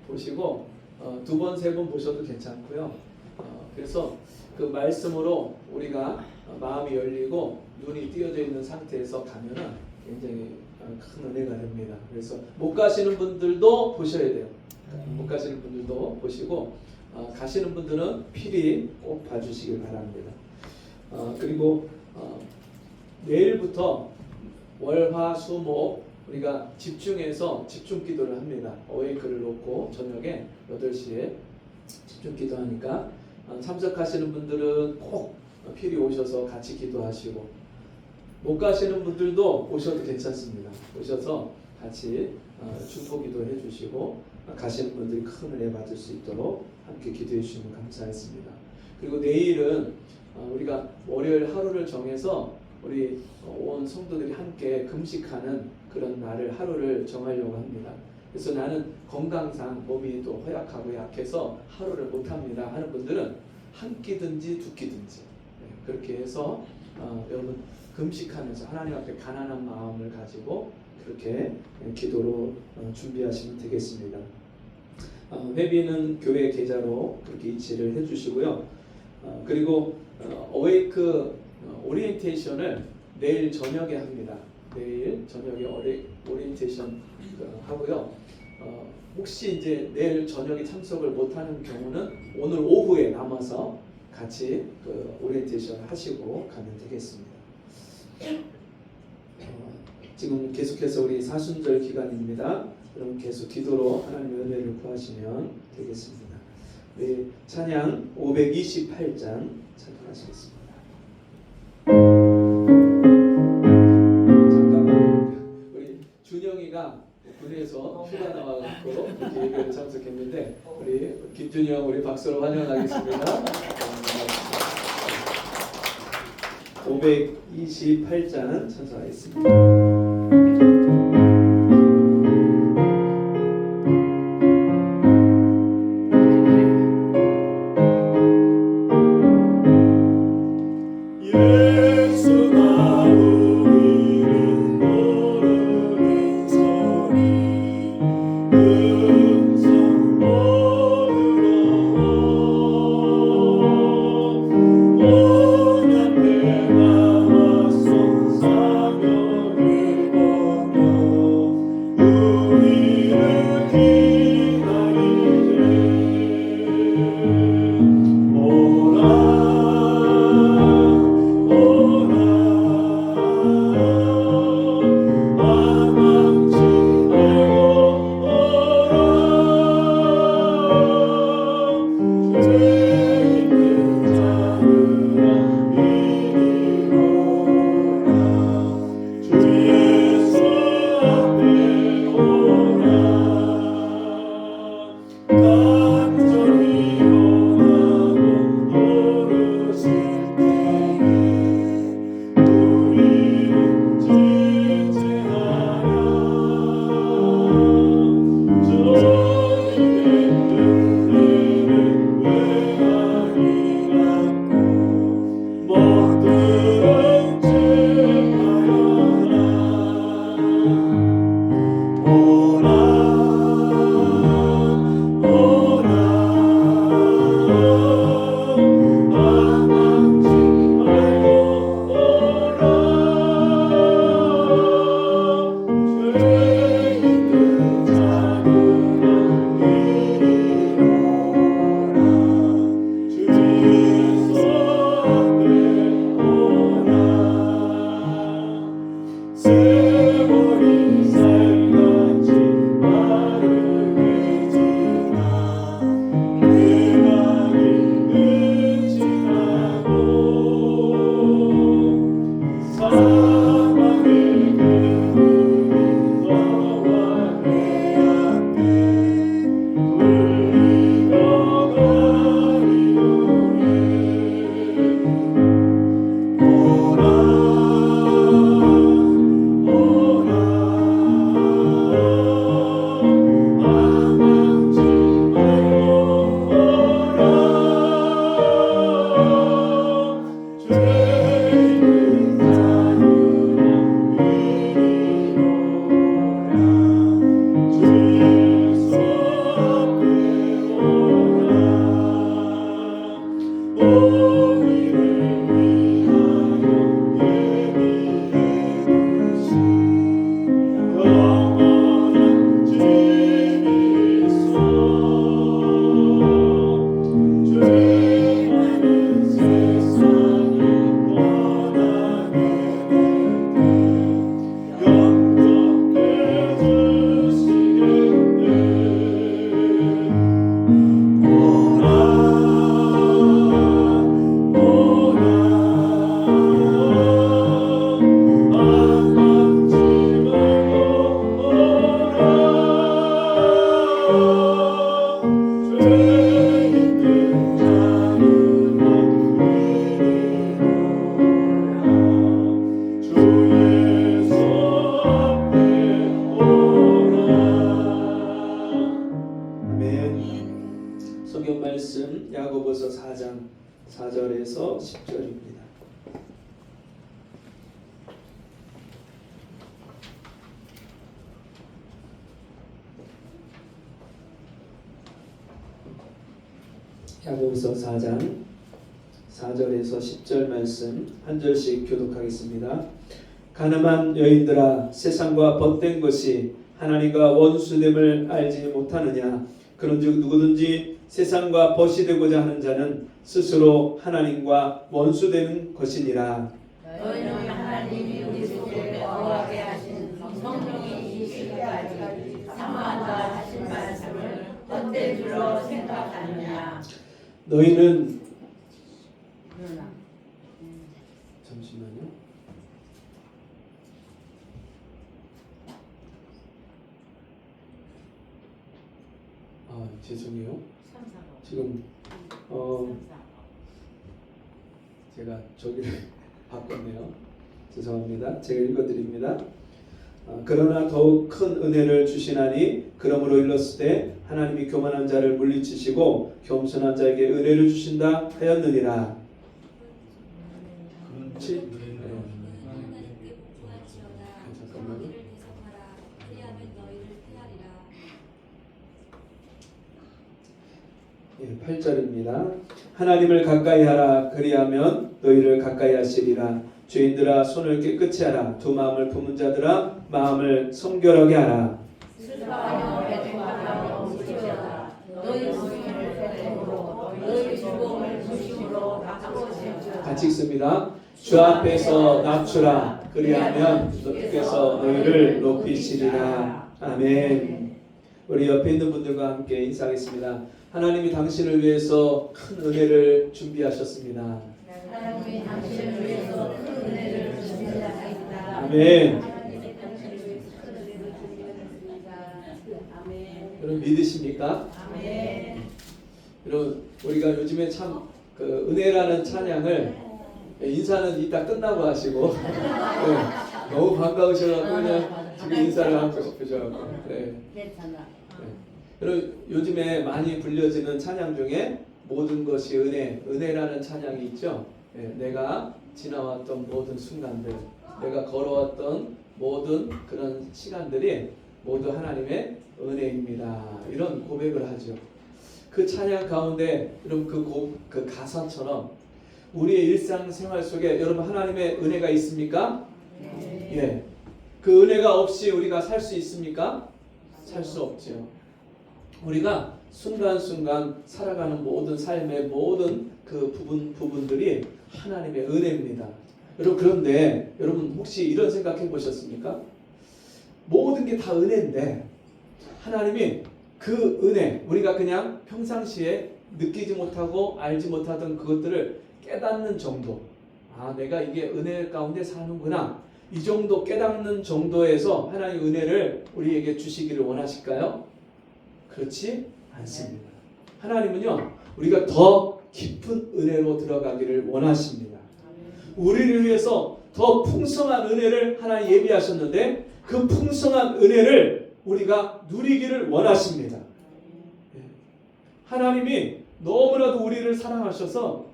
보시고 두 번, 세 번 보셔도 괜찮고요. 그래서 그 말씀으로 우리가 마음이 열리고 눈이 띄어져 있는 상태에서 가면은 굉장히 큰 은혜가 됩니다. 그래서 못 가시는 분들도 보셔야 돼요. 못 가시는 분들도 보시고 가시는 분들은 필히 꼭 봐주시길 바랍니다. 그리고 내일부터 월, 화, 수, 목 우리가 집중해서 집중 기도를 합니다. 어웨이크를 놓고 저녁에 8시에 집중 기도하니까 참석하시는 분들은 꼭 필히 오셔서 같이 기도하시고 못 가시는 분들도 오셔도 괜찮습니다. 오셔서 같이 중보기도 해주시고 가시는 분들이 큰 은혜 받을 수 있도록 함께 기도해 주시면 감사하겠습니다. 그리고 내일은 우리가 월요일 하루를 정해서 우리 온 성도들이 함께 금식하는 그런 날을 하루를 정하려고 합니다. 그래서 나는 건강상 몸이 또 허약하고 약해서 하루를 못합니다 하는 분들은 한 끼든지 두 끼든지 그렇게 해서 여러분 금식하면서 하나님 앞에 가난한 마음을 가지고 그렇게 기도로 준비하시면 되겠습니다. 회비는 교회 계좌로 그렇게 이체를 해주시고요. 그리고 어웨이크 오리엔테이션을 내일 저녁에 합니다. 내일 저녁에 오리엔테이션 하고요. 혹시 이제 내일 저녁에 참석을 못하는 경우는 오늘 오후에 남아서 같이 그 오리엔테이션 하시고 가면 되겠습니다. 지금 계속해서 우리 사순절 기간입니다. 그럼 계속 기도로 하나님의 은혜를 구하시면 되겠습니다. 우리 찬양 528장 찬양하시겠습니다. 잠깐만, 우리 준영이가 군에서 휴가 나와서 이렇게 예배를 참석했는데 우리 김준영 우리 박수로 환영하겠습니다. 528장 찬송하겠습니다. 성경 말씀 야고보서 4장 4절에서 10절입니다. 야고보서 4장 4절에서 10절 말씀 한 절씩 교독하겠습니다. 가늠한 여인들아, 세상과 벗된 것이 하나님과 원수됨을 알지 못하느냐? 그런즉 누구든지 세상과 벗이 되고자 하는 자는 스스로 하나님과 원수되는 것이니라. 너희는 하나님이 우리 속에 거하게 하신 성령이 이 시대까지 사모한다 하신 말씀을 헛된 줄로 생각하느냐? 너희는 잠시만요. 죄송해요. 지금 제가 저기를 바꿨네요. 죄송합니다. 제가 읽어드립니다. 그러나 더욱 큰 은혜를 주시나니 그러므로 일렀을 때 하나님이 교만한 자를 물리치시고 겸손한 자에게 은혜를 주신다 하였느니라. 잠깐만요. 8절입니다. 하나님을 가까이 하라. 그리하면 너희를 가까이 하시리라. 죄인들아, 손을 깨끗이 하라. 두 마음을 품은 자들아, 마음을 성결하게 하라. 슬퍼하며 배통하며 웃으리라. 너희 웃음을 배통으로 너희 즐거움을 부심으로 바꾸시리라. 같이 읽습니다. 주 앞에서 낮추라. 그리하면 주께서 너희를 높이시리라. 아멘. 우리 옆에 있는 분들과 함께 인사하겠습니다. 하나님이 당신을 위해서 큰 은혜를 준비하셨습니다. 하나님이 당신을 위해서 큰 은혜를 준비하셨습니다. 아멘. 여러분 믿으십니까? 아멘. 여러분 우리가 요즘에 참 그 은혜라는 찬양을 인사는 이따 끝나고 하시고 네, 너무 반가우셔가지고 그냥 지금 인사를 하고 싶으셔가지고 네. 괜찮아. 여러분 요즘에 많이 불려지는 찬양 중에 모든 것이 은혜라는 찬양이 있죠. 네, 내가 지나왔던 모든 순간들, 내가 걸어왔던 모든 그런 시간들이 모두 하나님의 은혜입니다. 이런 고백을 하죠. 그 찬양 가운데 여러분 그 가사처럼 우리의 일상생활 속에 여러분 하나님의 은혜가 있습니까? 네. 예. 그 은혜가 없이 우리가 살 수 있습니까? 살 수 없죠. 우리가 순간순간 살아가는 모든 삶의 모든 그 부분들이 하나님의 은혜입니다. 여러분 그런데 여러분 혹시 이런 생각해 보셨습니까? 모든 게 다 은혜인데 하나님이 그 은혜 우리가 그냥 평상시에 느끼지 못하고 알지 못하던 그것들을 깨닫는 정도, 내가 이게 은혜 가운데 사는구나, 이 정도 깨닫는 정도에서 하나님의 은혜를 우리에게 주시기를 원하실까요? 그렇지 않습니다. 하나님은요 우리가 더 깊은 은혜로 들어가기를 원하십니다. 우리를 위해서 더 풍성한 은혜를 하나님 예비하셨는데 그 풍성한 은혜를 우리가 누리기를 원하십니다. 하나님이 너무나도 우리를 사랑하셔서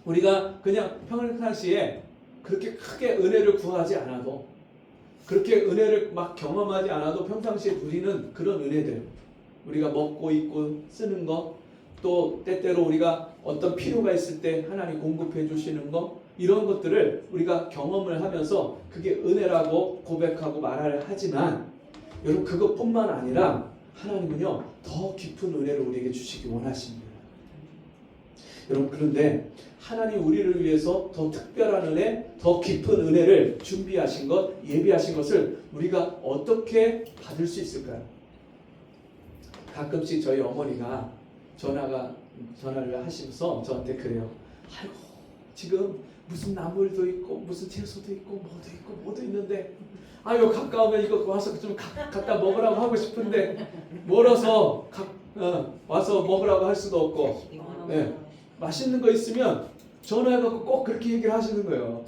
우리가 그냥 평상시에 그렇게 크게 은혜를 구하지 않아도, 그렇게 은혜를 막 경험하지 않아도 평상시에 누리는 그런 은혜들, 우리가 먹고 입고 쓰는 거, 또 때때로 우리가 어떤 필요가 있을 때 하나님 공급해 주시는 거, 이런 것들을 우리가 경험을 하면서 그게 은혜라고 고백하고 말을 하지만 여러분 그것뿐만 아니라 하나님은요 더 깊은 은혜를 우리에게 주시기 원하십니다. 여러분 그런데 하나님 우리를 위해서 더 특별한 은혜, 더 깊은 은혜를 준비하신 것, 예비하신 것을 우리가 어떻게 받을 수 있을까요? 가끔씩 저희 어머니가 전화를 하시면서 저한테 그래요. 아이고 지금 무슨 나물도 있고 무슨 채소도 있고 뭐도 있는데 아유 가까우면 이거 와서 좀 갖다 먹으라고 하고 싶은데 멀어서 와서 먹으라고 할 수도 없고 네. 맛있는 거 있으면 전화해갖고 꼭 그렇게 얘기를 하시는 거예요.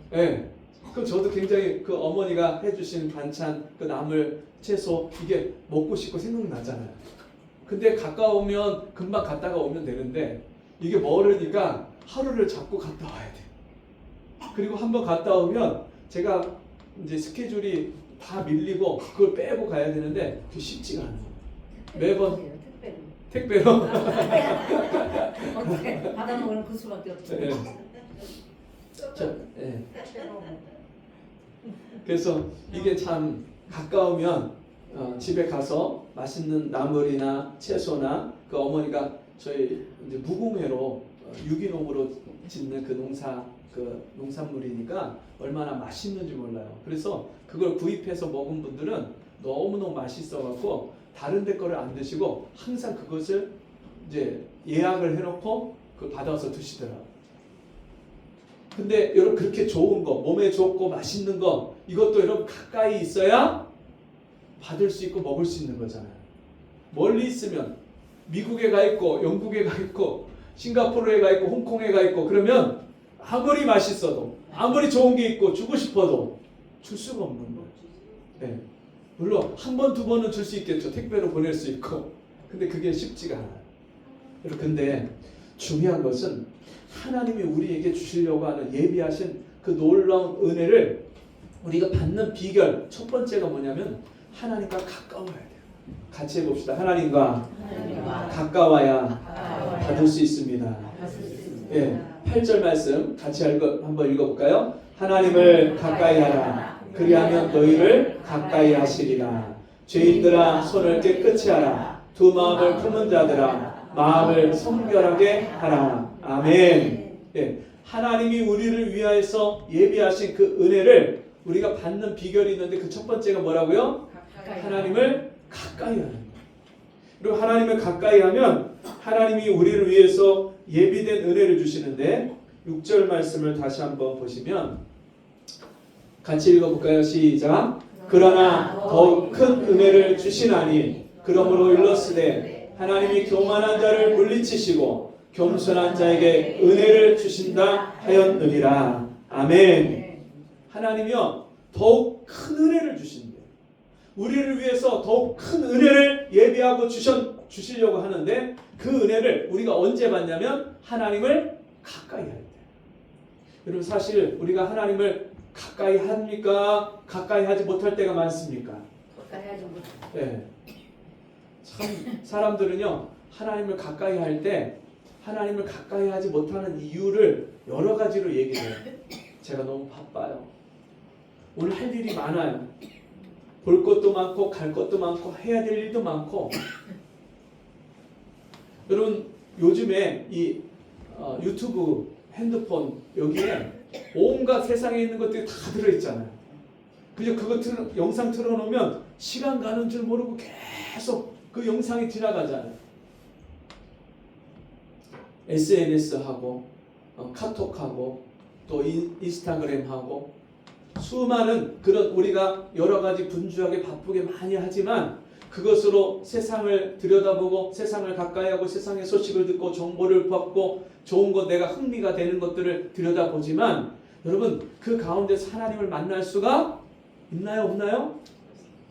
네. 그럼 저도 굉장히 그 어머니가 해주신 반찬, 그 나물, 채소 이게 먹고 싶고 생각나잖아요. 근데 가까우면 금방 갔다가 오면 되는데 이게 멀으니까 하루를 잡고 갔다 와야 돼. 그리고 한번 갔다 오면 제가 이제 스케줄이 다 밀리고 그걸 빼고 가야 되는데 그게 쉽지가 않아요. 매번 택배로. 받아먹으면 그 수밖에 없죠. 네. 네. 그래서 이게 참 가까우면 집에 가서 맛있는 나물이나 채소나 그 어머니가 저희 이제 무공해로 유기농으로 짓는 그 농산물이니까 얼마나 맛있는지 몰라요. 그래서 그걸 구입해서 먹은 분들은 너무너무 맛있어갖고 다른 데 거를 안 드시고 항상 그것을 이제 예약을 해놓고 그 받아서 드시더라고요. 근데 여러분 그렇게 좋은 거, 몸에 좋고 맛있는 거 이것도 여러분 가까이 있어야 받을 수 있고 먹을 수 있는 거잖아요. 멀리 있으면 미국에 가 있고 영국에 가 있고 싱가포르에 가 있고 홍콩에 가 있고 그러면 아무리 맛있어도 아무리 좋은 게 있고 주고 싶어도 줄 수가 없는 거예요. 네. 물론 한 번, 두 번은 줄 수 있겠죠. 택배로 보낼 수 있고. 근데 그게 쉽지가 않아요. 근데 중요한 것은 하나님이 우리에게 주시려고 하는 예비하신 그 놀라운 은혜를 우리가 받는 비결 첫 번째가 뭐냐면 하나님과 가까워야 돼요. 같이 해봅시다. 하나님과 가까워야 받을 수 있습니다. 예, 8절 말씀 같이 한번 읽어볼까요? 하나님을 가까이 하라. 그리하면 너희를 가까이 하시리라. 죄인들아 손을 깨끗이 하라. 두 마음을 품은 자들아 마음을 성결하게 하라. 아멘. 예, 하나님이 우리를 위하여서 예비하신 그 은혜를 우리가 받는 비결이 있는데 그 첫 번째가 뭐라고요? 하나님을 가까이 하는 거예요. 그리고 하나님을 가까이 하면 하나님이 우리를 위해서 예비된 은혜를 주시는데 6절 말씀을 다시 한번 보시면 같이 읽어볼까요? 시작. 그러나 더욱 큰 은혜를 주시나니 그러므로 일렀으되 하나님이 교만한 자를 물리치시고 겸손한 자에게 은혜를 주신다 하였느니라. 아멘. 하나님이요 더욱 큰 은혜를 주신대요. 우리를 위해서 더욱 큰 은혜를 예비하고 주시려고 하는데 그 은혜를 우리가 언제 받냐면 하나님을 가까이 할 때. 여러분 사실 우리가 하나님을 가까이 합니까? 가까이 하지 못할 때가 많습니까? 가까이 하지 못. 네. 참 사람들은요 하나님을 가까이 할 때 하나님을 가까이 하지 못하는 이유를 여러 가지로 얘기해요. 제가 너무 바빠요. 오늘 할 일이 많아요. 볼 것도 많고 갈 것도 많고 해야 될 일도 많고. 여러분 요즘에 이 유튜브, 핸드폰 여기에 온갖 세상에 있는 것들이 다 들어있잖아요. 그냥 그거 영상 틀어놓으면 시간 가는 줄 모르고 계속 그 영상이 지나가잖아요. SNS하고 카톡하고 또 인스타그램하고 수많은 그런 우리가 여러 가지 분주하게 바쁘게 많이 하지만 그것으로 세상을 들여다보고 세상을 가까이 하고 세상의 소식을 듣고 정보를 받고 좋은 것 내가 흥미가 되는 것들을 들여다보지만 여러분 그 가운데서 하나님을 만날 수가 있나요? 없나요?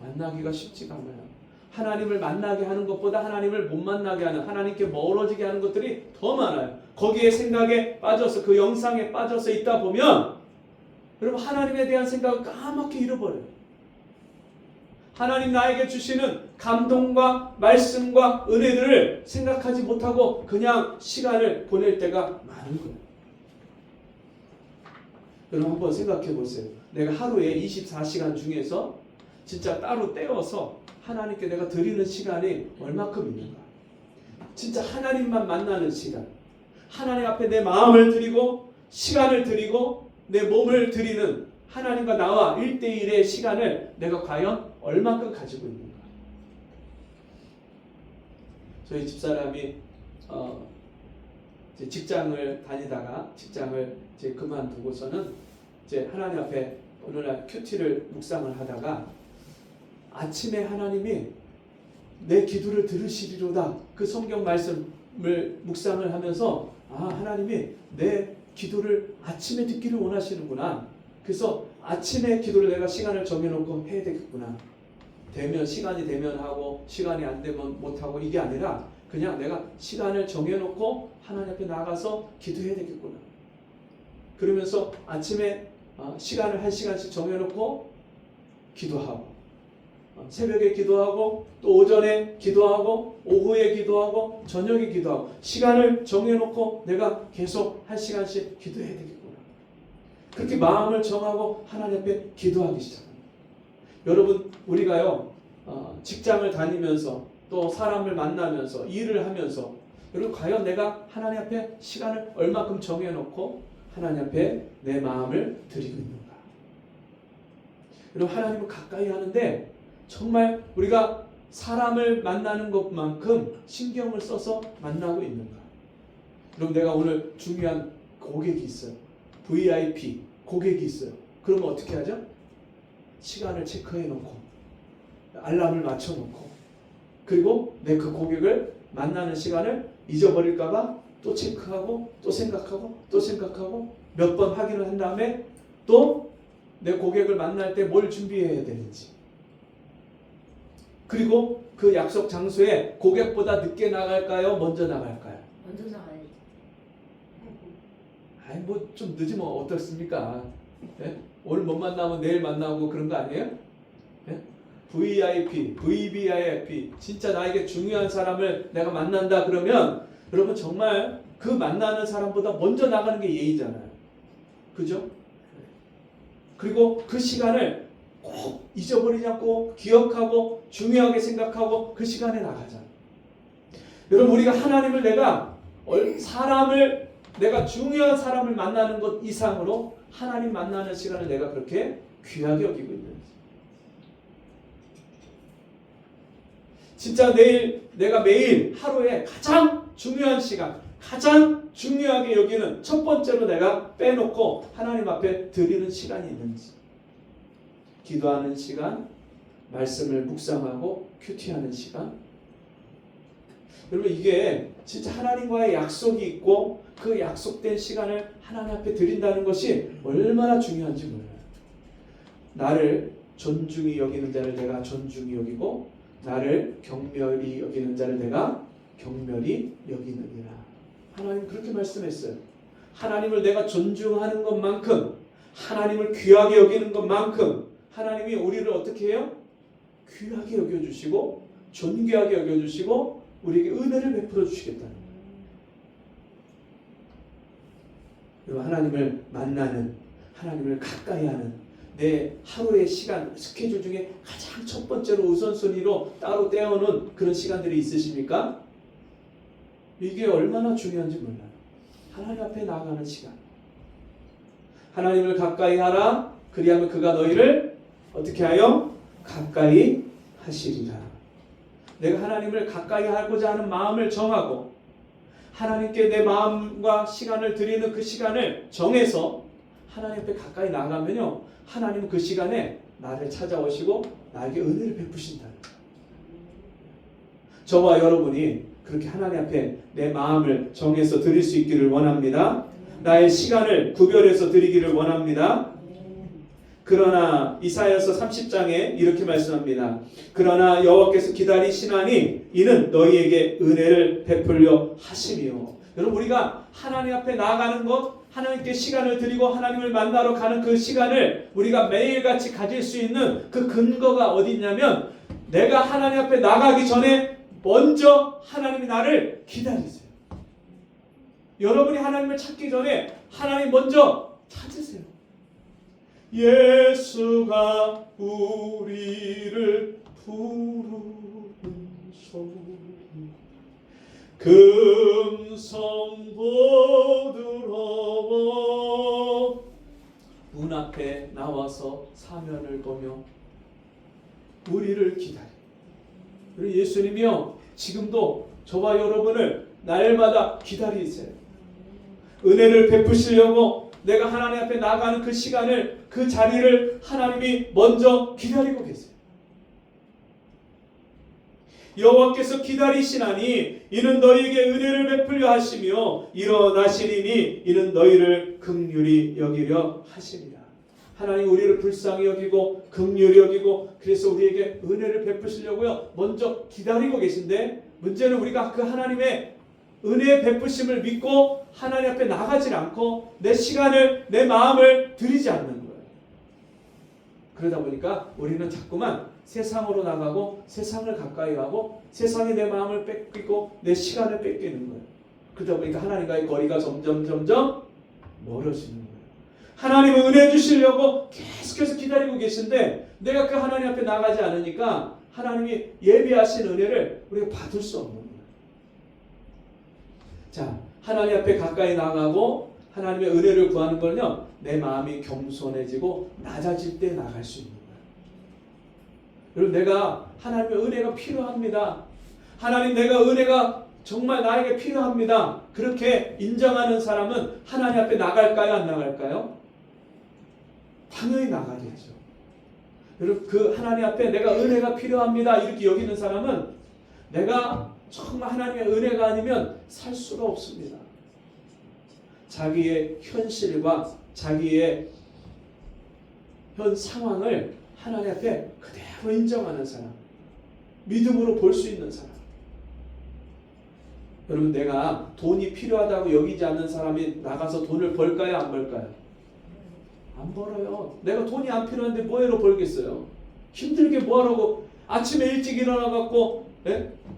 만나기가 쉽지가 않아요. 하나님을 만나게 하는 것보다 하나님을 못 만나게 하는 하나님께 멀어지게 하는 것들이 더 많아요. 거기에 생각에 빠져서 그 영상에 빠져서 있다 보면 여러분 하나님에 대한 생각을 까맣게 잃어버려요. 하나님 나에게 주시는 감동과 말씀과 은혜들을 생각하지 못하고 그냥 시간을 보낼 때가 많은 거예요. 여러분 한번 생각해 보세요. 내가 하루에 24시간 중에서 진짜 따로 떼어서 하나님께 내가 드리는 시간이 얼마큼 있는가? 진짜 하나님만 만나는 시간, 하나님 앞에 내 마음을 드리고 시간을 드리고 내 몸을 드리는 하나님과 나와 1대1의 시간을 내가 과연 얼마큼 가지고 있는가? 저희 집사람이 이제 직장을 다니다가 직장을 이제 그만두고서는 이제 하나님 앞에 어느 날 큐티를 묵상을 하다가 아침에 하나님이 내 기도를 들으시리로다 그 성경 말씀을 묵상을 하면서 하나님이 내 기도를 아침에 듣기를 원하시는구나. 그래서 아침에 기도를 내가 시간을 정해놓고 해야 되겠구나. 시간이 되면 하고 시간이 안 되면 못하고 이게 아니라 그냥 내가 시간을 정해놓고 하나님 앞에 나가서 기도해야 되겠구나. 그러면서 아침에 시간을 1시간씩 정해놓고 기도하고 새벽에 기도하고 또 오전에 기도하고 오후에 기도하고 저녁에 기도하고 시간을 정해놓고 내가 계속 1시간씩 기도해야 되겠구나. 그렇게 마음을 정하고 하나님 앞에 기도하기 시작합니다. 여러분 우리가요 직장을 다니면서 또 사람을 만나면서 일을 하면서 여러분 과연 내가 하나님 앞에 시간을 얼마큼 정해놓고 하나님 앞에 내 마음을 드리고 있는가. 여러분 하나님을 가까이 하는데 정말 우리가 사람을 만나는 것만큼 신경을 써서 만나고 있는가. 여러분 내가 오늘 중요한 고객이 있어요. VIP 고객이 있어요. 그러면 어떻게 하죠? 시간을 체크해 놓고 알람을 맞춰 놓고 그리고 내 그 고객을 만나는 시간을 잊어버릴까봐 또 체크하고 또 생각하고 또 생각하고 몇 번 확인을 한 다음에 또 내 고객을 만날 때 뭘 준비해야 되는지 그리고 그 약속 장소에 고객보다 늦게 나갈까요? 먼저 나갈까요? 먼저 나가야지. 뭐 좀 늦으면 어떻습니까? 네? 오늘 못 만나면 내일 만나고 그런 거 아니에요? 네? VIP, VVIP 진짜 나에게 중요한 사람을 내가 만난다 그러면 여러분 정말 그 만나는 사람보다 먼저 나가는 게 예의잖아요. 그죠? 그리고 그 시간을 꼭 잊어버리지 않고 기억하고 중요하게 생각하고 그 시간에 나가잖아요. 여러분 우리가 하나님을 내가 중요한 사람을 만나는 것 이상으로 하나님 만나는 시간을 내가 그렇게 귀하게 여기고 있는지. 진짜 내가 매일 하루에 가장 중요한 시간, 가장 중요하게 여기는 첫 번째로 내가 빼놓고 하나님 앞에 드리는 시간이 있는지. 기도하는 시간, 말씀을 묵상하고 큐티하는 시간. 여러분 이게 진짜 하나님과의 약속이 있고 그 약속된 시간을 하나님 앞에 드린다는 것이 얼마나 중요한지 몰라요. 나를 존중히 여기는 자를 내가 존중히 여기고 나를 경멸히 여기는 자를 내가 경멸히 여기느니라. 하나님 그렇게 말씀했어요. 하나님을 내가 존중하는 것만큼 하나님을 귀하게 여기는 것만큼 하나님이 우리를 어떻게 해요? 귀하게 여겨주시고 존귀하게 여겨주시고 우리에게 은혜를 베풀어 주시겠다는 거예요. 그리고 하나님을 만나는 하나님을 가까이 하는 내 하루의 시간 스케줄 중에 가장 첫 번째로 우선순위로 따로 떼어놓은 그런 시간들이 있으십니까? 이게 얼마나 중요한지 몰라요. 하나님 앞에 나아가는 시간. 하나님을 가까이 하라. 그리하면 그가 너희를 어떻게 하여? 가까이 하시리라. 내가 하나님을 가까이 하고자 하는 마음을 정하고 하나님께 내 마음과 시간을 드리는 그 시간을 정해서 하나님 앞에 가까이 나가면요. 하나님은 그 시간에 나를 찾아오시고 나에게 은혜를 베푸신다. 저와 여러분이 그렇게 하나님 앞에 내 마음을 정해서 드릴 수 있기를 원합니다. 나의 시간을 구별해서 드리기를 원합니다. 그러나 이사야서 30장에 이렇게 말씀합니다. 그러나 여호와께서 기다리시나니 이는 너희에게 은혜를 베풀려 하심이요. 여러분 우리가 하나님 앞에 나아가는 것 하나님께 시간을 드리고 하나님을 만나러 가는 그 시간을 우리가 매일같이 가질 수 있는 그 근거가 어디 있냐면 내가 하나님 앞에 나가기 전에 먼저 하나님이 나를 기다리세요. 여러분이 하나님을 찾기 전에 하나님 먼저 찾으세요. 예수가 우리를 부르는 소리 금성도 들어와 문 앞에 나와서 사면을 보며 우리를 기다려. 그리고 예수님이요 지금도 저와 여러분을 날마다 기다리세요. 은혜를 베푸시려고 내가 하나님 앞에 나가는 그 시간을, 그 자리를 하나님이 먼저 기다리고 계세요. 여호와께서 기다리시나니 이는 너희에게 은혜를 베풀려 하시며 일어나시리니 이는 너희를 긍휼히 여기려 하심이라. 하나님 우리를 불쌍히 여기고 긍휼히 여기고 그래서 우리에게 은혜를 베푸시려고요 먼저 기다리고 계신데, 문제는 우리가 그 하나님의 은혜의 베푸심을 믿고 하나님 앞에 나가질 않고 내 시간을, 내 마음을 드리지 않는 거예요. 그러다 보니까 우리는 자꾸만 세상으로 나가고 세상을 가까이 가고 세상에 내 마음을 뺏기고 내 시간을 뺏기는 거예요. 그러다 보니까 하나님과의 거리가 점점 멀어지는 거예요. 하나님은 은혜 주시려고 계속해서 기다리고 계신데 내가 그 하나님 앞에 나가지 않으니까 하나님이 예비하신 은혜를 우리가 받을 수 없는 거예요. 자, 하나님 앞에 가까이 나가고 하나님의 은혜를 구하는 거는요, 내 마음이 겸손해지고 낮아질 때 나갈 수 있는 거예요. 여러분, 내가 하나님의 은혜가 필요합니다. 하나님, 내가 은혜가 정말 나에게 필요합니다. 그렇게 인정하는 사람은 하나님 앞에 나갈까요? 안 나갈까요? 당연히 나가야죠. 여러분, 그 하나님 앞에 내가 은혜가 필요합니다. 이렇게 여기는 사람은 내가 정말 하나님의 은혜가 아니면 살 수가 없습니다. 자기의 현실과 자기의 현 상황을 하나님 앞에 그대로 인정하는 사람, 믿음으로 볼 수 있는 사람. 여러분, 내가 돈이 필요하다고 여기지 않는 사람이 나가서 돈을 벌까요? 안 벌까요? 안 벌어요. 내가 돈이 안 필요한데 뭐하러 벌겠어요? 힘들게 뭐하라고 아침에 일찍 일어나갖고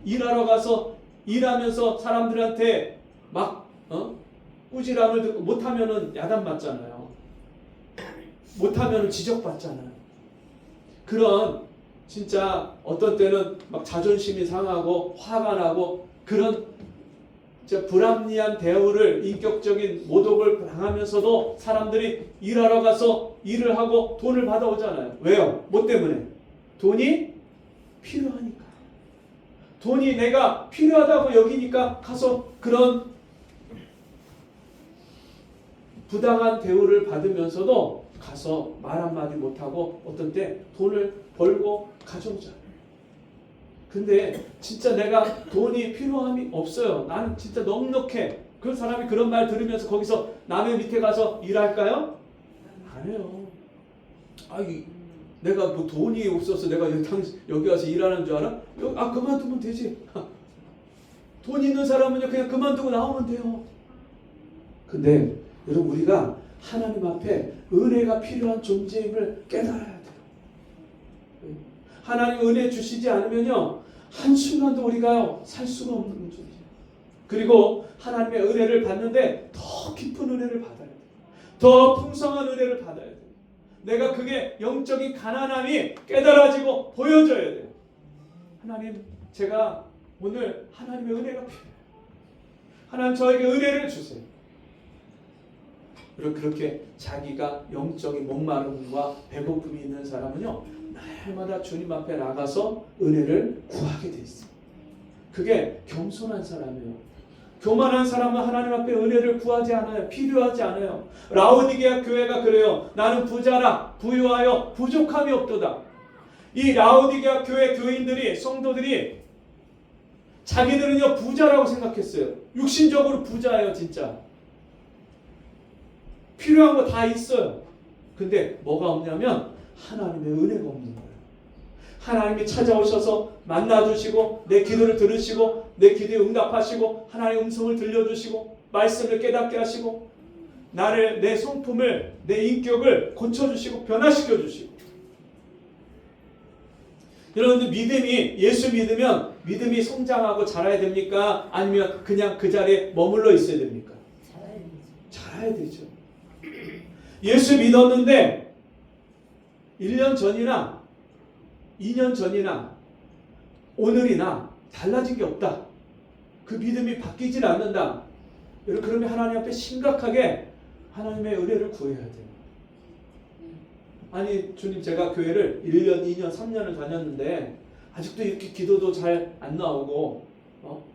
일하러 가서 일하면서 사람들한테 막 꾸지람을 듣고 못하면은 야단 맞잖아요. 못하면은 지적받잖아요. 그런 진짜 어떤 때는 막 자존심이 상하고 화가 나고 그런 불합리한 대우를, 인격적인 모독을 당하면서도 사람들이 일하러 가서 일을 하고 돈을 받아오잖아요. 왜요? 뭐 때문에? 돈이 필요하니까. 돈이 내가 필요하다고 여기니까 가서 그런 부당한 대우를 받으면서도 가서 말 한마디 못하고 어떤 때 돈을 벌고 가져오잖아요. 근데 진짜 내가 돈이 필요함이 없어요. 나는 진짜 넉넉해. 그 사람이 그런 말 들으면서 거기서 남의 밑에 가서 일할까요? 안 해요. 내가 뭐 돈이 없어서 내가 여기 와서 일하는 줄 알아? 그만두면 되지. 돈 있는 사람은요 그냥 그만두고 나오면 돼요. 근데 여러분, 우리가 하나님 앞에 은혜가 필요한 존재임을 깨달아야 돼요. 하나님 은혜 주시지 않으면요 한순간도 우리가요 살 수가 없는 존재예요. 그리고 하나님의 은혜를 받는데 더 깊은 은혜를 받아야 돼요. 더 풍성한 은혜를 받아야 돼요. 내가 그게 영적인 가난함이 깨달아지고 보여져야 돼요. 하나님, 제가 오늘 하나님의 은혜가 필요해요. 하나님, 저에게 은혜를 주세요. 그리고 그렇게 자기가 영적인 목마름과 배고픔이 있는 사람은요 날마다 주님 앞에 나가서 은혜를 구하게 돼 있어요. 그게 겸손한 사람이에요. 교만한 사람은 하나님 앞에 은혜를 구하지 않아요. 필요하지 않아요. 라오디게아 교회가 그래요. 나는 부자라 부유하여 부족함이 없도다. 이 라오디게아 교회 교인들이, 성도들이 자기들은요 부자라고 생각했어요. 육신적으로 부자예요. 진짜 필요한 거 다 있어요. 근데 뭐가 없냐면 하나님의 은혜가 없는 거예요. 하나님이 찾아오셔서 만나주시고 내 기도를 들으시고 내 기도에 응답하시고 하나님의 음성을 들려주시고 말씀을 깨닫게 하시고 나를, 내 성품을, 내 인격을 고쳐주시고 변화시켜주시고. 여러분들, 믿음이, 예수 믿으면 믿음이 성장하고 자라야 됩니까? 아니면 그냥 그 자리에 머물러 있어야 됩니까? 자라야 되죠. 예수 믿었는데 1년 전이나 2년 전이나 오늘이나 달라진 게 없다. 그 믿음이 바뀌질 않는다. 여러분, 그러면 하나님 앞에 심각하게 하나님의 은혜를 구해야 돼요. 아니, 주님, 제가 교회를 1년, 2년, 3년을 다녔는데 아직도 이렇게 기도도 잘 안 나오고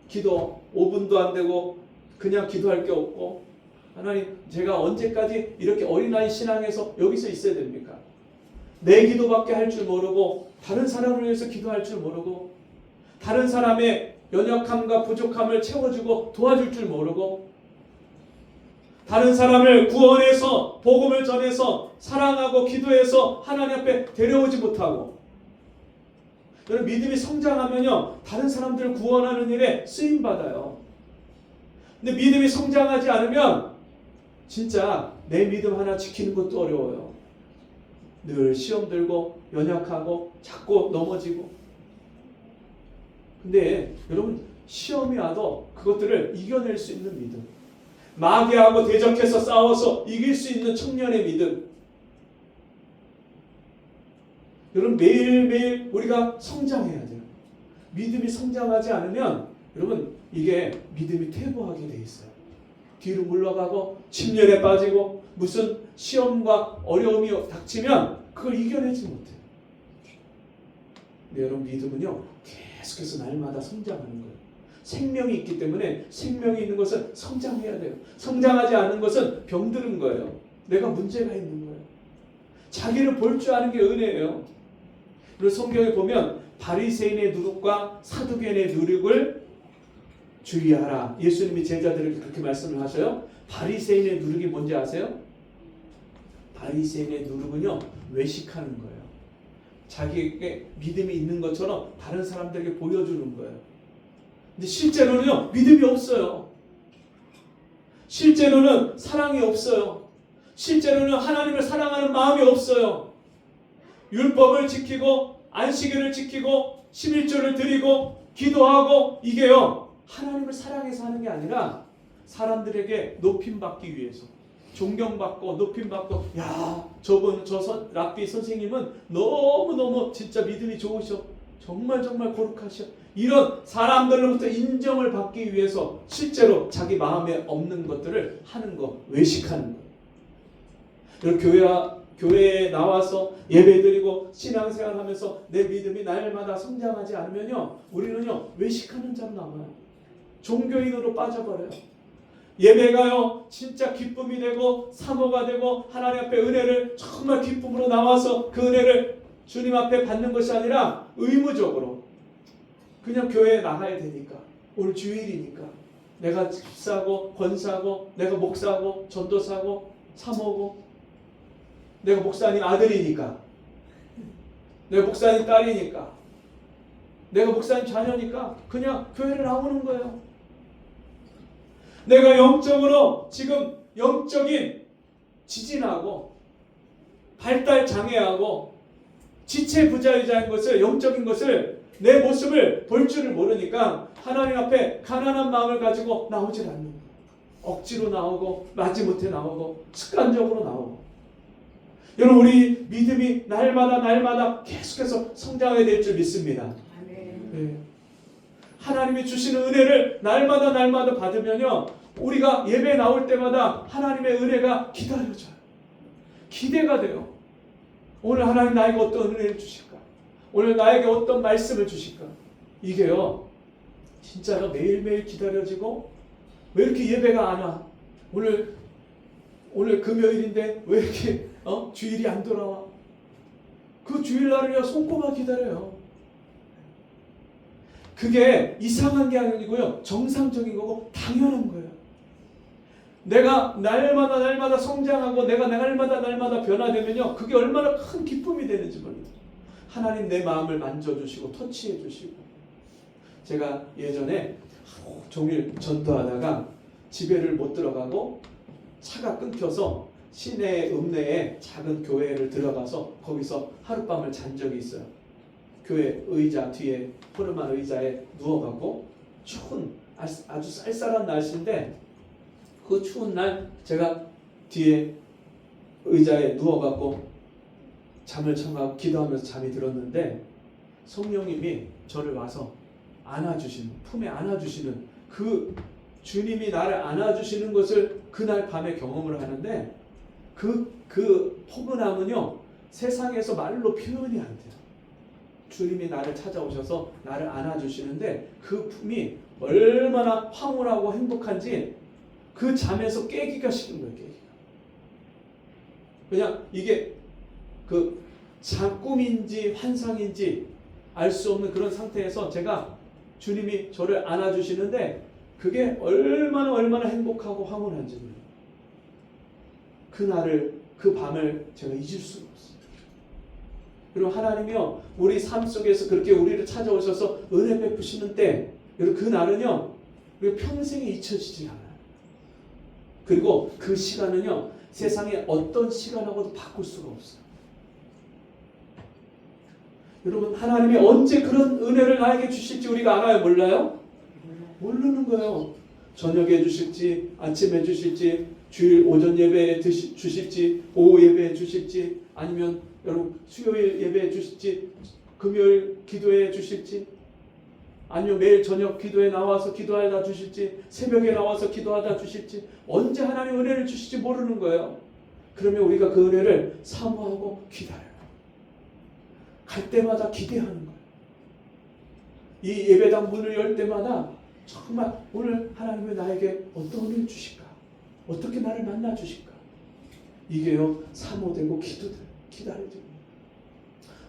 기도 5분도 안 되고 그냥 기도할 게 없고 하나님, 제가 언제까지 이렇게 어린아이 신앙에서 여기서 있어야 됩니까? 내 기도밖에 할 줄 모르고 다른 사람을 위해서 기도할 줄 모르고 다른 사람의 연약함과 부족함을 채워주고 도와줄 줄 모르고 다른 사람을 구원해서 복음을 전해서 사랑하고 기도해서 하나님 앞에 데려오지 못하고 여러분 믿음이 성장하면요 다른 사람들을 구원하는 일에 쓰임받아요. 근데 믿음이 성장하지 않으면 진짜 내 믿음 하나 지키는 것도 어려워요. 늘 시험 들고 연약하고 자꾸 넘어지고. 근데 여러분 시험이 와도 그것들을 이겨낼 수 있는 믿음, 마귀하고 대적해서 싸워서 이길 수 있는 청년의 믿음. 여러분 매일매일 우리가 성장해야 돼요. 믿음이 성장하지 않으면 여러분 이게 믿음이 퇴보하게 돼 있어요. 뒤로 물러가고 침륜에 빠지고 무슨 시험과 어려움이 닥치면 그걸 이겨내지 못해요. 근데 여러분 믿음은요 계속해서 날마다 성장하는 거예요. 생명이 있기 때문에 생명이 있는 것은 성장해야 돼요. 성장하지 않은 것은 병드는 거예요. 내가 문제가 있는 거예요. 자기를 볼 줄 아는 게 은혜예요. 그리고 성경에 보면 바리새인의 누룩과 사두개인의 누룩을 주의하라. 예수님이 제자들에게 그렇게 말씀을 하셔요. 바리새인의 누룩이 뭔지 아세요? 바리새인의 누룩은요 외식하는 거예요. 자기에게 믿음이 있는 것처럼 다른 사람들에게 보여주는 거예요. 근데 실제로는요 믿음이 없어요. 실제로는 사랑이 없어요. 실제로는 하나님을 사랑하는 마음이 없어요. 율법을 지키고 안식일을 지키고 11조를 드리고 기도하고 이게요 하나님을 사랑해서 하는 게 아니라 사람들에게 높임받기 위해서 존경받고 높임받고 야 저분 랍비 선생님은 너무너무 진짜 믿음이 좋으셔 정말 거룩하셔 이런 사람들로부터 인정을 받기 위해서 실제로 자기 마음에 없는 것들을 하는 거 외식하는 거. 교회에 나와서 예배드리고 신앙생활하면서 내 믿음이 날마다 성장하지 않으면요 우리는요 외식하는 자로 남아요. 종교인으로 빠져버려요. 예배가요 진짜 기쁨이 되고 사모가 되고 하나님 앞에 은혜를 정말 기쁨으로 나와서 그 은혜를 주님 앞에 받는 것이 아니라 의무적으로 그냥 교회에 나가야 되니까 오늘 주일이니까 내가 집사고 권사고 내가 목사고 전도사고 사모고 내가 목사님 아들이니까 내가 목사님 딸이니까 내가 목사님 자녀니까 그냥 교회를 나오는 거예요. 내가 영적으로 지금 영적인 지진하고 발달 장애하고 지체부자유자인 것을 영적인 것을 내 모습을 볼 줄을 모르니까 하나님 앞에 가난한 마음을 가지고 나오질 않는 거예요. 억지로 나오고 마지못해 나오고 습관적으로 나오고. 여러분 우리 믿음이 날마다 계속해서 성장해야 될 줄 믿습니다. 네. 하나님이 주시는 은혜를 날마다 받으면요 우리가 예배 나올 때마다 하나님의 은혜가 기다려져요. 기대가 돼요. 오늘 하나님 나에게 어떤 은혜를 주실까? 오늘 나에게 어떤 말씀을 주실까? 이게요 진짜로 매일매일 기다려지고 왜 이렇게 예배가 안 와? 오늘 금요일인데 왜 이렇게 주일이 안 돌아와? 그 주일날을요 손꼽아 기다려요. 그게 이상한 게 아니고요 정상적인 거고 당연한 거예요. 내가 날마다 성장하고 내가 날마다 변화되면요 그게 얼마나 큰 기쁨이 되는지 몰라요. 하나님 내 마음을 만져주시고 터치해 주시고. 제가 예전에 종일 전도하다가 집에를 못 들어가고 차가 끊겨서 시내 읍내에 작은 교회를 들어가서 거기서 하룻밤을 잔 적이 있어요. 교회 의자 뒤에 포르만 의자에 누워가고 추운 아주 쌀쌀한 날씨인데 그 추운 날 제가 뒤에 의자에 누워가고 잠을 청하고 기도하면서 잠이 들었는데 성령님이 저를 와서 안아주시는 품에 안아주시는 그 주님이 나를 안아주시는 것을 그날 밤에 경험을 하는데 그 포근함은요 세상에서 말로 표현이 안 돼요. 주님이 나를 찾아오셔서 나를 안아주시는데 그 품이 얼마나 황홀하고 행복한지 그 잠에서 깨기가 싫은 거예요. 깨기가. 그냥 이게 그 꿈인지 환상인지 알 수 없는 그런 상태에서 제가 주님이 저를 안아주시는데 그게 얼마나 행복하고 황홀한지 그날을 그 밤을 제가 잊을 수가 없어요. 그리고 하나님이요 우리 삶 속에서 그렇게 우리를 찾아오셔서 은혜 베푸시는 때 여러분 그 날은요 우리 평생에 잊혀지지 않아요. 그리고 그 시간은요 세상에 어떤 시간하고도 바꿀 수가 없어요. 여러분 하나님이 언제 그런 은혜를 나에게 주실지 우리가 알아요? 몰라요? 모르는 거예요. 저녁에 주실지 아침에 주실지 주일 오전 예배에 주실지 오후 예배에 주실지 아니면 여러분 수요일 예배에 주실지 금요일 기도에 주실지 아니면 매일 저녁 기도에 나와서 기도하다 주실지 새벽에 나와서 기도하다 주실지 언제 하나님 은혜를 주실지 모르는 거예요. 그러면 우리가 그 은혜를 사모하고 기다려요. 갈 때마다 기대하는 거예요. 이 예배당 문을 열 때마다 정말 오늘 하나님이 나에게 어떤 은혜를 주실까? 어떻게 나를 만나 주실까? 이게요 사모되고 기다려집니다.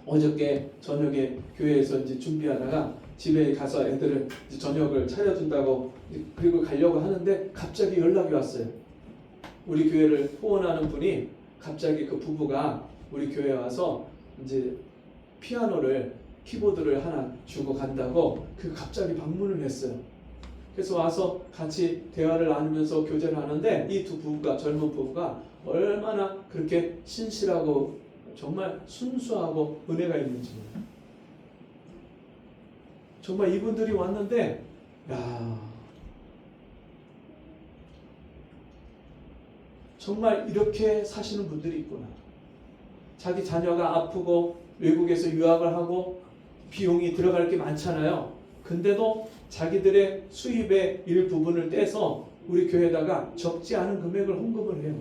어저께 저녁에 교회에서 이제 준비하다가 집에 가서 애들을 이제 저녁을 차려준다고 그리고 가려고 하는데 갑자기 연락이 왔어요. 우리 교회를 후원하는 분이 갑자기 그 부부가 우리 교회에 와서 이제 피아노를 키보드를 하나 주고 간다고 그 갑자기 방문을 했어요. 그래서 와서 같이 대화를 나누면서 교제를 하는데 이 두 부부가 젊은 부부가 얼마나 그렇게 신실하고 정말 순수하고 은혜가 있는지 정말 이분들이 왔는데 정말 이렇게 사시는 분들이 있구나. 자기 자녀가 아프고 외국에서 유학을 하고 비용이 들어갈 게 많잖아요. 근데도 자기들의 수입의 일부분을 떼서 우리 교회에다가 적지 않은 금액을 헌금을 해요.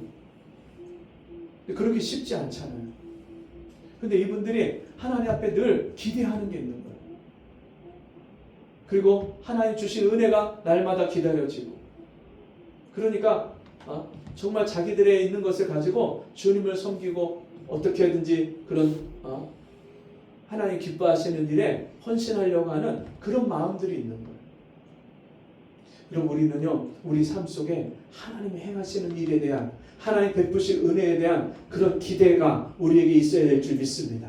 그렇게 쉽지 않잖아요. 근데 이분들이 하나님 앞에 늘 기대하는 게 있는 거예요. 그리고 하나님 주신 은혜가 날마다 기다려지고 그러니까 정말 자기들의 있는 것을 가지고 주님을 섬기고 어떻게든지 그런 하나님 기뻐하시는 일에 헌신하려고 하는 그런 마음들이 있는 거예요. 그럼 우리는요 우리 삶 속에 하나님이 행하시는 일에 대한 하나님 베푸실 은혜에 대한 그런 기대가 우리에게 있어야 될 줄 믿습니다.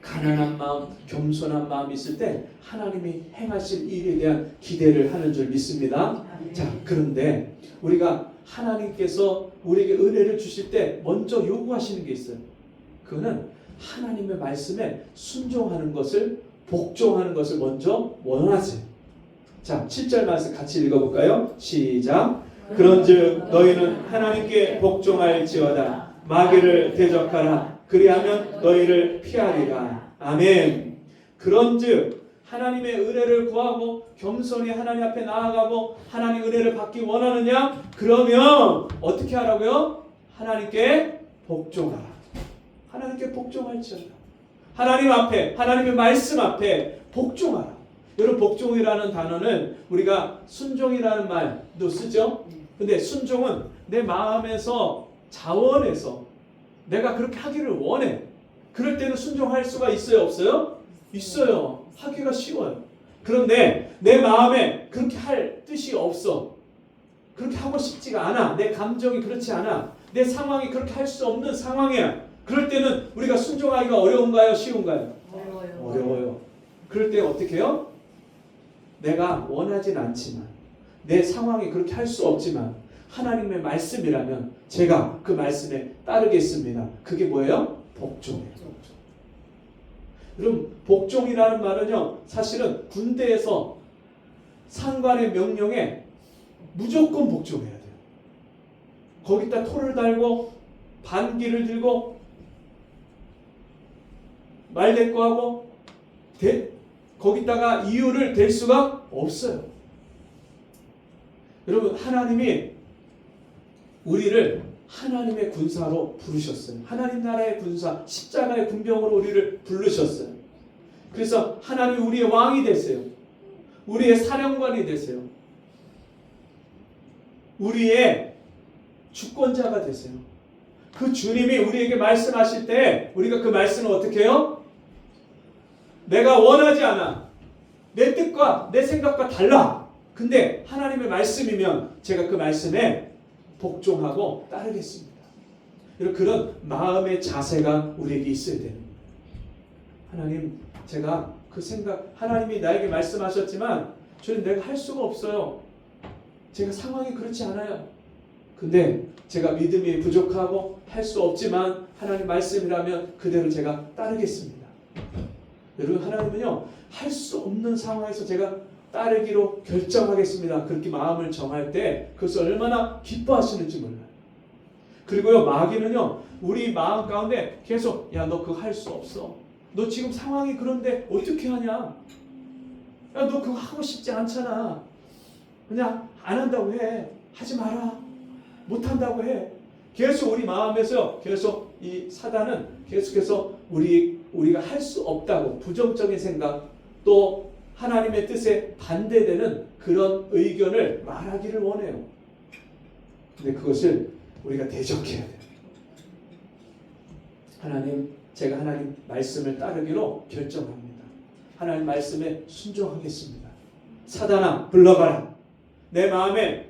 가난한 마음, 겸손한 마음이 있을 때 하나님이 행하실 일에 대한 기대를 하는 줄 믿습니다. 자, 그런데 우리가 하나님께서 우리에게 은혜를 주실 때 먼저 요구하시는 게 있어요. 그거는 하나님의 말씀에 순종하는 것을 복종하는 것을 먼저 원하지. 자, 7절 말씀 같이 읽어볼까요? 시작. 그런즉 너희는 하나님께 복종할지어다. 마귀를 대적하라. 그리하면 너희를 피하리라. 아멘. 그런즉 하나님의 은혜를 구하고 겸손히 하나님 앞에 나아가고 하나님 은혜를 받기 원하느냐? 그러면 어떻게 하라고요? 하나님께 복종하라. 하나님께 복종할지어다. 하나님 앞에 하나님의 말씀 앞에 복종하라. 여러분 복종이라는 단어는 우리가 순종이라는 말도 쓰죠. 근데 순종은 내 마음에서 자원해서 내가 그렇게 하기를 원해. 그럴 때는 순종할 수가 있어요? 없어요? 있어요. 하기가 쉬워요. 그런데 내 마음에 그렇게 할 뜻이 없어. 그렇게 하고 싶지가 않아. 내 감정이 그렇지 않아. 내 상황이 그렇게 할 수 없는 상황이야. 그럴 때는 우리가 순종하기가 어려운가요? 쉬운가요? 어려워요. 그럴 때 어떻게 해요? 내가 원하진 않지만 내 상황이 그렇게 할 수 없지만 하나님의 말씀이라면 제가 그 말씀에 따르겠습니다. 그게 뭐예요? 복종이에요. 여러분 복종이라는 말은요 사실은 군대에서 상관의 명령에 무조건 복종해야 돼요. 거기다 토를 달고 반기를 들고 말대꾸하고 거기다가 이유를 댈 수가 없어요. 여러분 하나님이 우리를 하나님의 군사로 부르셨어요. 하나님 나라의 군사, 십자가의 군병으로 우리를 부르셨어요. 그래서 하나님이 우리의 왕이 되세요. 우리의 사령관이 되세요. 우리의 주권자가 되세요. 그 주님이 우리에게 말씀하실 때 우리가 그 말씀을 어떻게 해요? 내가 원하지 않아. 내 뜻과 내 생각과 달라. 근데 하나님의 말씀이면 제가 그 말씀에 복종하고 따르겠습니다. 그런 마음의 자세가 우리에게 있어야 됩니다. 하나님, 제가 그 생각, 하나님이 나에게 말씀하셨지만 저는 내가 할 수가 없어요. 제가 상황이 그렇지 않아요. 근데 제가 믿음이 부족하고 할 수 없지만 하나님 말씀이라면 그대로 제가 따르겠습니다. 여러분, 하나님은요, 할 수 없는 상황에서 제가 따르기로 결정하겠습니다. 그렇게 마음을 정할 때 그것을 얼마나 기뻐하시는지 몰라요. 그리고요, 마귀는요, 우리 마음 가운데 계속 야, 너 그거 할 수 없어. 너 지금 상황이 그런데 어떻게 하냐? 야, 너 그거 하고 싶지 않잖아. 그냥 안 한다고 해. 하지 마라. 못 한다고 해. 계속 우리 마음에서 계속 이 사단은 계속해서 우리가 할 수 없다고 부정적인 생각, 또 하나님의 뜻에 반대되는 그런 의견을 말하기를 원해요. 근데 그것을 우리가 대적해야 돼요. 하나님, 제가 하나님 말씀을 따르기로 결정합니다. 하나님 말씀에 순종하겠습니다. 사단아, 물러가라. 내 마음에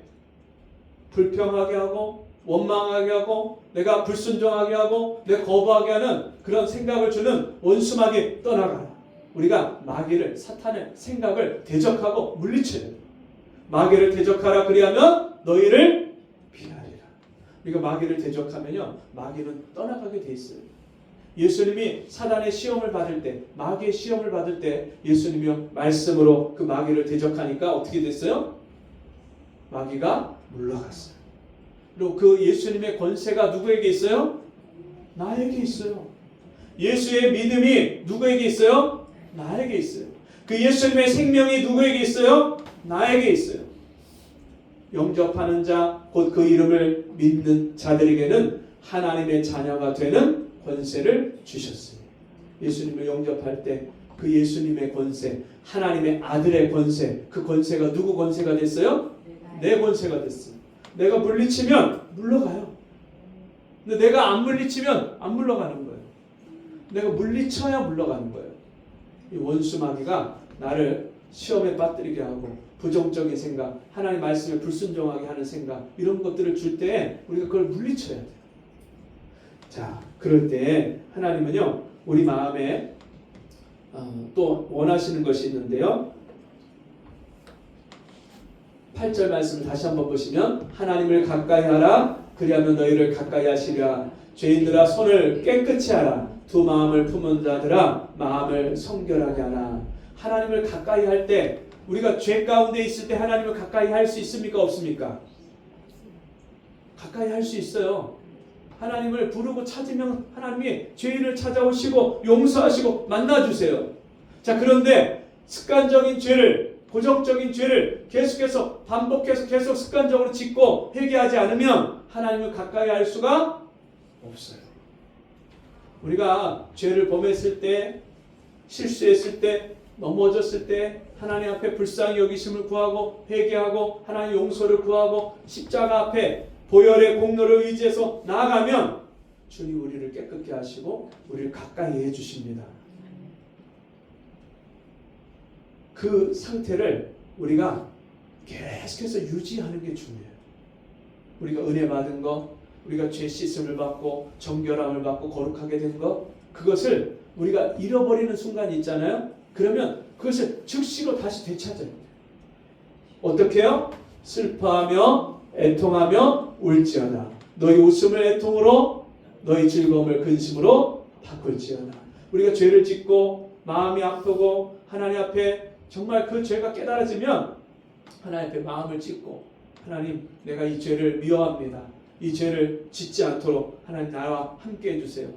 불평하게 하고 원망하게 하고 내가 불순종하게 하고 내가 거부하게 하는 그런 생각을 주는 원수마귀 떠나가라. 우리가 마귀를, 사탄의 생각을 대적하고 물리쳐야 돼요. 마귀를 대적하라. 그리하면 너희를 피하리라. 우리가 마귀를 대적하면요, 마귀는 떠나가게 돼 있어요. 예수님이 사단의 시험을 받을 때, 마귀의 시험을 받을 때 예수님이 말씀으로 그 마귀를 대적하니까 어떻게 됐어요? 마귀가 물러갔어요. 그리고 그 예수님의 권세가 누구에게 있어요? 나에게 있어요. 예수의 믿음이 누구에게 있어요? 나에게 있어요. 그 예수님의 생명이 누구에게 있어요? 나에게 있어요. 영접하는 자, 곧 그 이름을 믿는 자들에게는 하나님의 자녀가 되는 권세를 주셨어요. 예수님을 영접할 때 그 예수님의 권세, 하나님의 아들의 권세, 그 권세가 누구 권세가 됐어요? 내 권세가 됐어요. 내가 물리치면 물러가요. 근데 내가 안 물리치면 안 물러가는 거예요. 내가 물리쳐야 물러가는 거예요. 이 원수 마귀가 나를 시험에 빠뜨리게 하고 부정적인 생각, 하나님 말씀에 불순종하게 하는 생각, 이런 것들을 줄 때 우리가 그걸 물리쳐야 돼요. 자, 그럴 때 하나님은요, 우리 마음에 또 원하시는 것이 있는데요. 8절 말씀을 다시 한번 보시면, 하나님을 가까이 하라. 그리하면 너희를 가까이 하시리라. 죄인들아, 손을 깨끗이 하라. 두 마음을 품은 자들아, 마음을 성결하게 하라. 하나님을 가까이 할 때, 우리가 죄 가운데 있을 때 하나님을 가까이 할 수 있습니까? 없습니까? 가까이 할 수 있어요. 하나님을 부르고 찾으면 하나님이 죄인을 찾아오시고 용서하시고 만나주세요. 자, 그런데 습관적인 죄를, 고정적인 죄를 계속해서 반복해서 계속 습관적으로 짓고 회개하지 않으면 하나님을 가까이 할 수가 없어요. 우리가 죄를 범했을 때, 실수했을 때, 넘어졌을 때 하나님 앞에 불쌍히 여기심을 구하고 회개하고 하나님 용서를 구하고 십자가 앞에 보혈의 공로를 의지해서 나아가면 주님 우리를 깨끗게 하시고 우리를 가까이 해주십니다. 그 상태를 우리가 계속해서 유지하는 게 중요해요. 우리가 은혜 받은 것, 우리가 죄 씻음을 받고 정결함을 받고 거룩하게 된 것, 그것을 우리가 잃어버리는 순간이 있잖아요. 그러면 그것을 즉시로 다시 되찾아야 돼요. 어떻게 해요? 슬퍼하며 애통하며 울지어다. 너희 웃음을 애통으로, 너희 즐거움을 근심으로 바꿀지어다. 우리가 죄를 짓고 마음이 아프고 하나님 앞에 정말 그 죄가 깨달아지면 하나님 앞에 마음을 찢고, 하나님, 내가 이 죄를 미워합니다. 이 죄를 짓지 않도록 하나님 나와 함께 해주세요.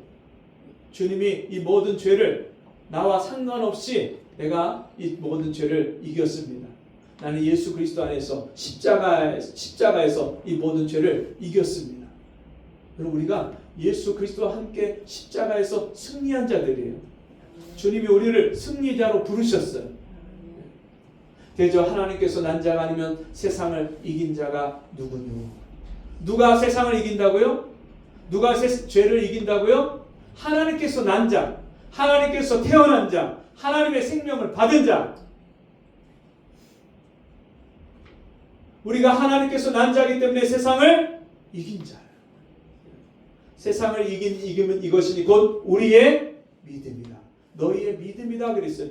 주님이 이 모든 죄를 나와 상관없이 내가 이 모든 죄를 이겼습니다. 나는 예수 그리스도 안에서 십자가에서 이 모든 죄를 이겼습니다. 여러분, 우리가 예수 그리스도와 함께 십자가에서 승리한 자들이에요. 주님이 우리를 승리자로 부르셨어요. 대저 하나님께서 난 자가 아니면 세상을 이긴 자가 누구뇨? 누가 세상을 이긴다고요? 누가 죄를 이긴다고요? 하나님께서 난 자, 하나님께서 태어난 자, 하나님의 생명을 받은 자. 우리가 하나님께서 난 자이기 때문에 세상을 이긴 자예요. 세상을 이기면 이것이니 곧 우리의 믿음이다. 너희의 믿음이다 그랬어요.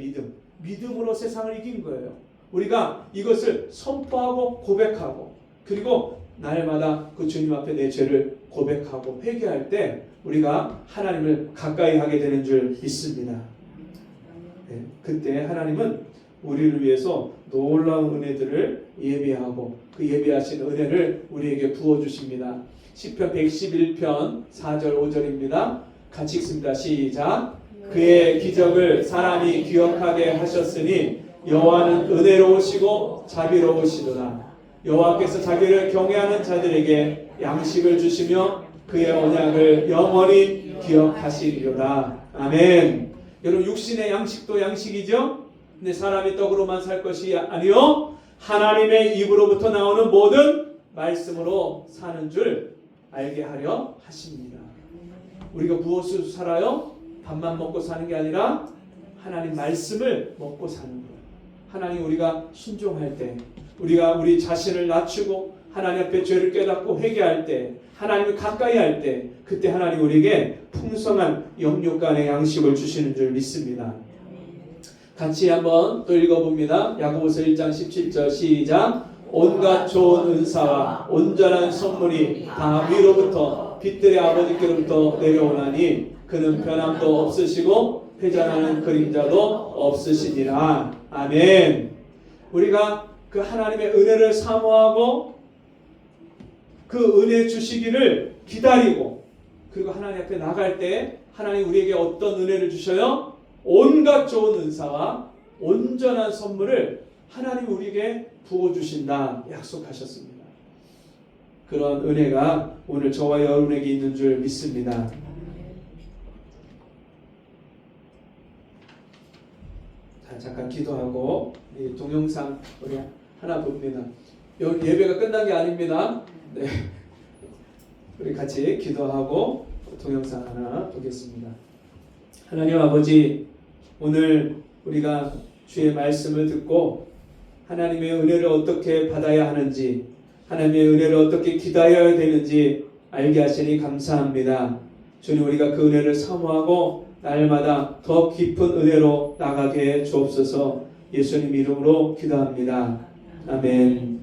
믿음으로 세상을 이긴 거예요. 우리가 이것을 선포하고 고백하고 그리고 날마다 그 주님 앞에 내 죄를 고백하고 회개할 때 우리가 하나님을 가까이 하게 되는 줄 믿습니다. 네, 그때 하나님은 우리를 위해서 놀라운 은혜들을 예비하고 그 예비하신 은혜를 우리에게 부어주십니다. 시편 111편 4절 5절입니다. 같이 읽습니다. 시작. 그의 기적을 사람이 기억하게 하셨으니 여호와는 은혜로우시고 자비로우시도다. 여호와께서 자기를 경외하는 자들에게 양식을 주시며 그의 언약을 영원히 기억하시리로다. 아멘. 여러분 육신의 양식도 양식이죠. 근데 사람이 떡으로만 살 것이 아니요 하나님의 입으로부터 나오는 모든 말씀으로 사는 줄 알게 하려 하십니다. 우리가 무엇으로 살아요? 밥만 먹고 사는 게 아니라 하나님 말씀을 먹고 사는 거예요. 하나님 우리가 순종할 때 우리가 우리 자신을 낮추고 하나님 앞에 죄를 깨닫고 회개할 때 하나님을 가까이 할 때 그때 하나님 우리에게 풍성한 영육간의 양식을 주시는 줄 믿습니다. 같이 한번 또 읽어봅니다. 야고보서 1장 17절 시작. 온갖 좋은 은사와 온전한 선물이 다 위로부터 빛들의 아버지께로부터 내려오나니 그는 변함도 없으시고 회전하는 그림자도 없으시니라. 아멘. 우리가 그 하나님의 은혜를 사모하고 그 은혜 주시기를 기다리고 그리고 하나님 앞에 나갈 때 하나님 우리에게 어떤 은혜를 주셔요? 온갖 좋은 은사와 온전한 선물을 하나님 우리에게 부어주신다 약속하셨습니다. 그런 은혜가 오늘 저와 여러분에게 있는 줄 믿습니다. 자, 잠깐 기도하고 이 동영상 우리 하나 봅니다. 예배가 끝난 게 아닙니다. 네. 우리 같이 기도하고 동영상 하나 보겠습니다. 하나님 아버지, 오늘 우리가 주의 말씀을 듣고 하나님의 은혜를 어떻게 받아야 하는지, 하나님의 은혜를 어떻게 기다려야 되는지 알게 하시니 감사합니다. 주님, 우리가 그 은혜를 사모하고 날마다 더 깊은 은혜로 나가게 해 주옵소서. 예수님 이름으로 기도합니다. 아멘.